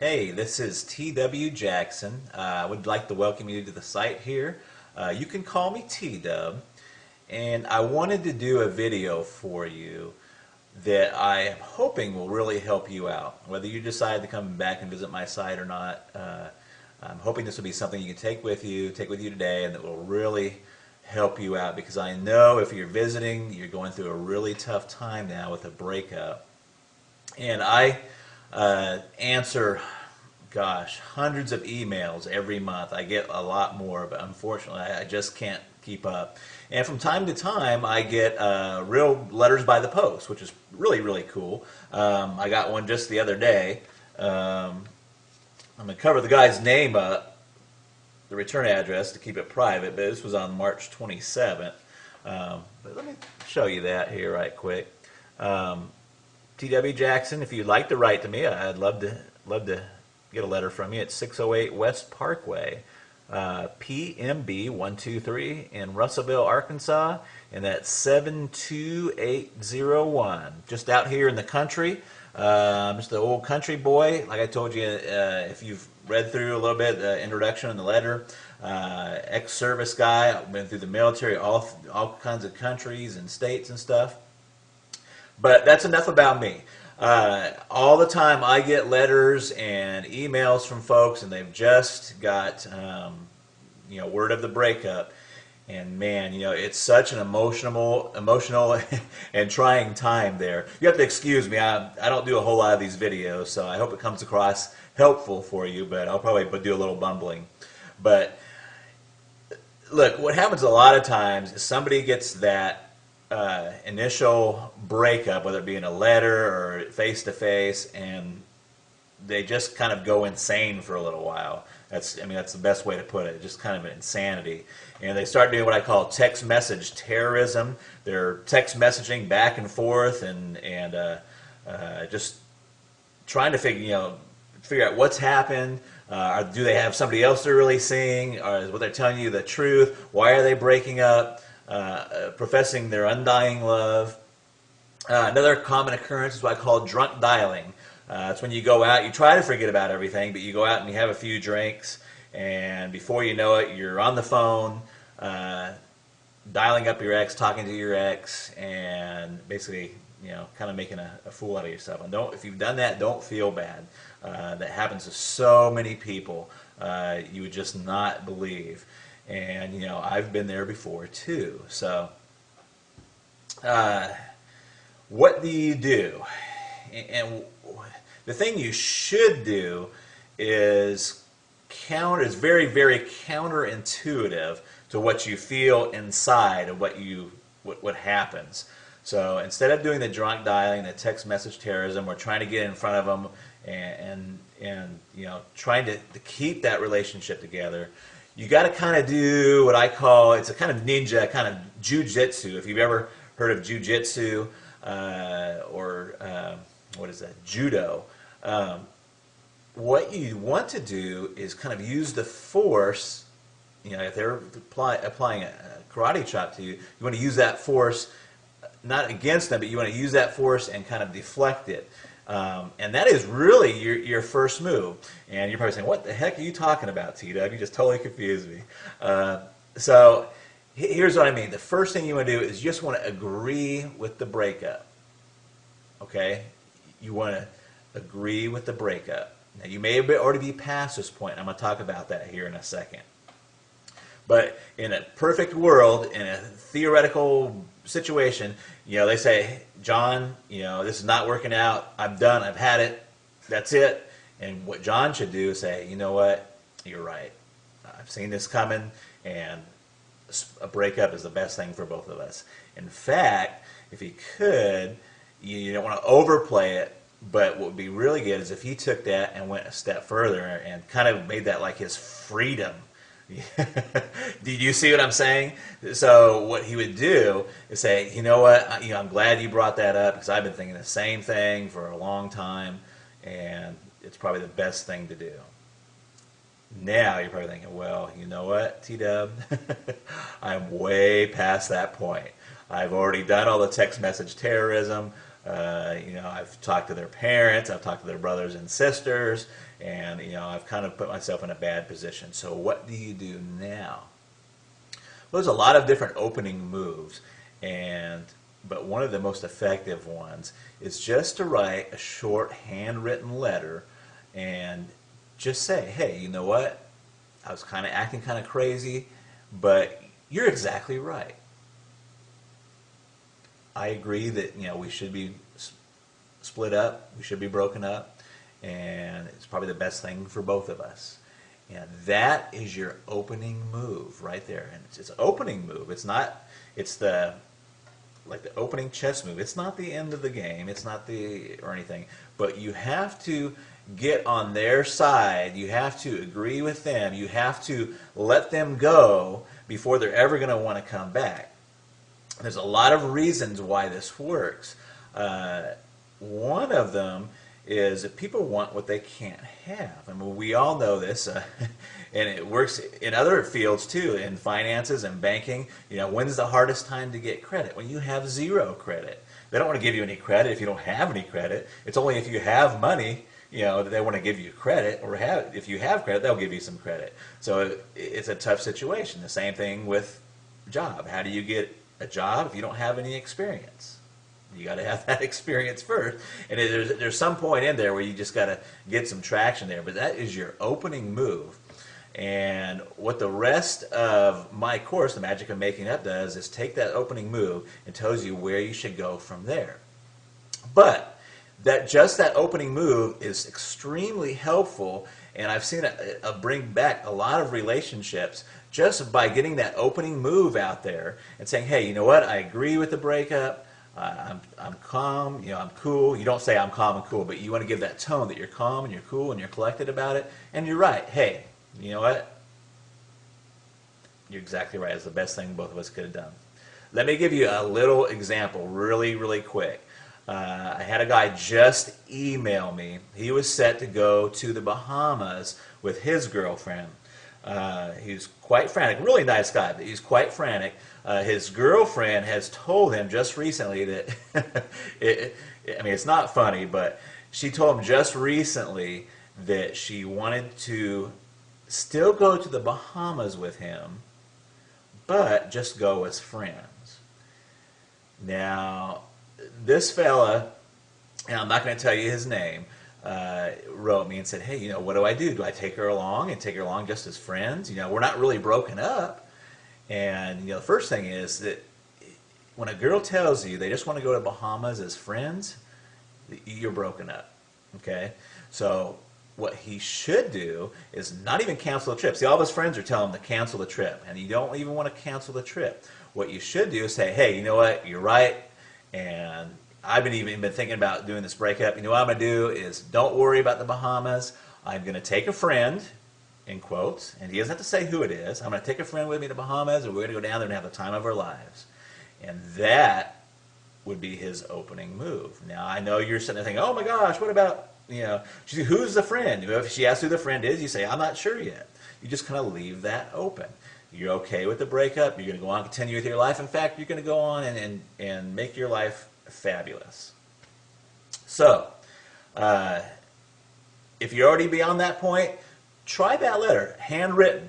Hey, this is T.W. Jackson. I would like to welcome you to the site here. You can call me T-Dub, and I wanted to do a video for you that I am hoping will really help you out. Whether you decide to come back and visit my site or not, I'm hoping this will be something you can take with you today, and that will really help you out, because I know if you're visiting, you're going through a really tough time now with a breakup. And I answer, gosh, hundreds of emails every month. I get a lot more, but unfortunately I just can't keep up. And from time to time I get real letters by the post, which is really, really cool. I got one just the other day. I'm going to cover the guy's name up, the return address, to keep it private, but this was on March 27th. But let me show you that here right quick. T.W. Jackson, if you'd like to write to me, I'd love to get a letter from you. It's 608 West Parkway, PMB 123 in Russellville, Arkansas, and that's 72801. Just out here in the country. Just an old country boy. Like I told you, if you've read through a little bit the introduction and the letter, ex-service guy. I've been through the military, all kinds of countries and states and stuff. But that's enough about me. All the time I get letters and emails from folks, and they've just got word of the breakup. And man, it's such an emotional and trying time there. You have to excuse me. I don't do a whole lot of these videos, so I hope it comes across helpful for you, but I'll probably do a little bumbling. But look, what happens a lot of times is somebody gets that initial breakup, whether it be in a letter or face-to-face, and they just kind of go insane for a little while. That's the best way to put it, just kind of an insanity. And they start doing what I call text message terrorism. They're text messaging back and forth and just trying to figure out what's happened. Do they have somebody else they're really seeing? Or is what they're telling you the truth? Why are they breaking up? Professing their undying love. Another common occurrence is what I call drunk dialing. It's when you go out, you try to forget about everything, but you go out and you have a few drinks, and before you know it, you're on the phone, dialing up your ex, talking to your ex, and basically, kind of making a fool out of yourself. And if you've done that, don't feel bad. That happens to so many people. You would just not believe. And, I've been there before, too. So, what do you do? And the thing you should do is very, very counterintuitive to what you feel inside of what happens. So, instead of doing the drunk dialing, the text message terrorism, we're trying to get in front of them and trying to keep that relationship together. You got to kind of do what I call, it's a kind of ninja, kind of jujitsu. If you've ever heard of jujitsu or what is that, judo, what you want to do is kind of use the force. If they're applying a karate chop to you, you want to use that force not against them, but you want to use that force and kind of deflect it. And that is really your first move. And you're probably saying, what the heck are you talking about, T-Dub? You just totally confused me. So here's what I mean. The first thing you want to do is you just want to agree with the breakup. Okay? You want to agree with the breakup. Now, you may already be past this point. I'm going to talk about that here in a second. But in a perfect world, in a theoretical situation, they say, John, this is not working out. I'm done. I've had it. That's it. And what John should do is say, you know what? You're right. I've seen this coming, and a breakup is the best thing for both of us. In fact, if he could, you don't want to overplay it, but what would be really good is if he took that and went a step further and kind of made that like his freedom. Did you see what I'm saying? So what he would do is say, you know what, I'm glad you brought that up, because I've been thinking the same thing for a long time, and it's probably the best thing to do. Now you're probably thinking, well, you know what, T-Dub, I'm way past that point. I've already done all the text message terrorism. You know, I've talked to their parents, I've talked to their brothers and sisters, and you know, I've kind of put myself in a bad position. So what do you do now? Well, there's a lot of different opening moves, but one of the most effective ones is just to write a short handwritten letter and just say, hey, you know what? I was kind of acting kind of crazy, but you're exactly right. I agree that, you know, we should be split up, we should be broken up, and it's probably the best thing for both of us. And that is your opening move right there. And it's an opening move. It's not, it's the, like the opening chess move. It's not the end of the game. It's not the, or anything. But you have to get on their side. You have to agree with them. You have to let them go before they're ever going to want to come back. There's a lot of reasons why this works. One of them is that people want what they can't have. I mean, we all know this, and it works in other fields too, in finances and banking. You know, when's the hardest time to get credit? When you have zero credit. They don't want to give you any credit if you don't have any credit. It's only if you have money, you know, that they want to give you credit, or if you have credit, they'll give you some credit. So it's a tough situation. The same thing with job. How do you get a job if you don't have any experience? You got to have that experience first, and there's some point in there where you just got to get some traction there. But that is your opening move, and what the rest of my course, The Magic of Making Up, does is take that opening move and tells you where you should go from there. But that opening move is extremely helpful, and I've seen it bring back a lot of relationships just by getting that opening move out there and saying, hey, you know what, I agree with the breakup. I'm calm, you know, I'm cool. You don't say I'm calm and cool, but you want to give that tone that you're calm and you're cool and you're collected about it. And you're right. Hey, you know what? You're exactly right. It's the best thing both of us could have done. Let me give you a little example really, really quick. I had a guy just email me. He was set to go to the Bahamas with his girlfriend. He's quite frantic. Really nice guy, but he's quite frantic. His girlfriend has told him just recently that, I mean, it's not funny, but she told him just recently that she wanted to still go to the Bahamas with him, but just go as friends. Now, this fella, and I'm not going to tell you his name, wrote me and said, hey, you know, what do I do? Do I take her along and take her along just as friends? You know, we're not really broken up. And, you know, the first thing is that when a girl tells you they just want to go to Bahamas as friends, you're broken up, okay? So what he should do is not even cancel the trip. See, all of his friends are telling him to cancel the trip, and you don't even want to cancel the trip. What you should do is say, hey, you know what, you're right, and I've even been thinking about doing this breakup. You know what I'm going to do is don't worry about the Bahamas. I'm going to take a friend, in quotes, and he doesn't have to say who it is. I'm going to take a friend with me to Bahamas, and we're going to go down there and have the time of our lives. And that would be his opening move. Now, I know you're sitting there thinking, oh my gosh, what about, you know, who's the friend? If she asks who the friend is, you say, I'm not sure yet. You just kind of leave that open. You're okay with the breakup. You're going to go on and continue with your life. In fact, you're going to go on and make your life fabulous. So, if you're already beyond that point, try that letter, handwritten.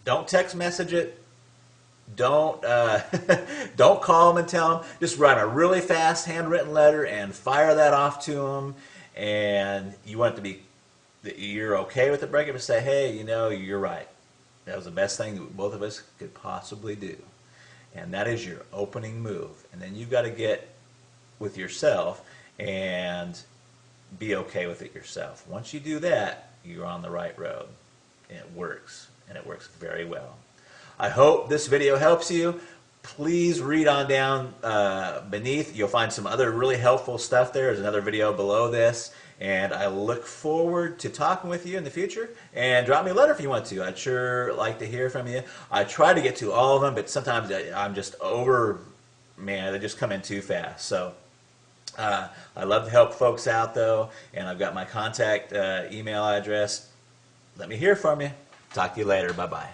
Don't text message it. Don't don't call them and tell them. Just write a really fast handwritten letter and fire that off to them. And you want it to be that you're okay with the breakup, and say, hey, you know, you're right. That was the best thing that both of us could possibly do. And that is your opening move. And then you've got to get with yourself and be okay with it yourself. Once you do that, you're on the right road. And it works. And it works very well. I hope this video helps you. Please read on down beneath. You'll find some other really helpful stuff there. There's another video below this. And I look forward to talking with you in the future. And drop me a letter if you want to. I'd sure like to hear from you. I try to get to all of them, but sometimes I'm just man, they just come in too fast. So I love to help folks out, though. And I've got my contact email address. Let me hear from you. Talk to you later. Bye-bye.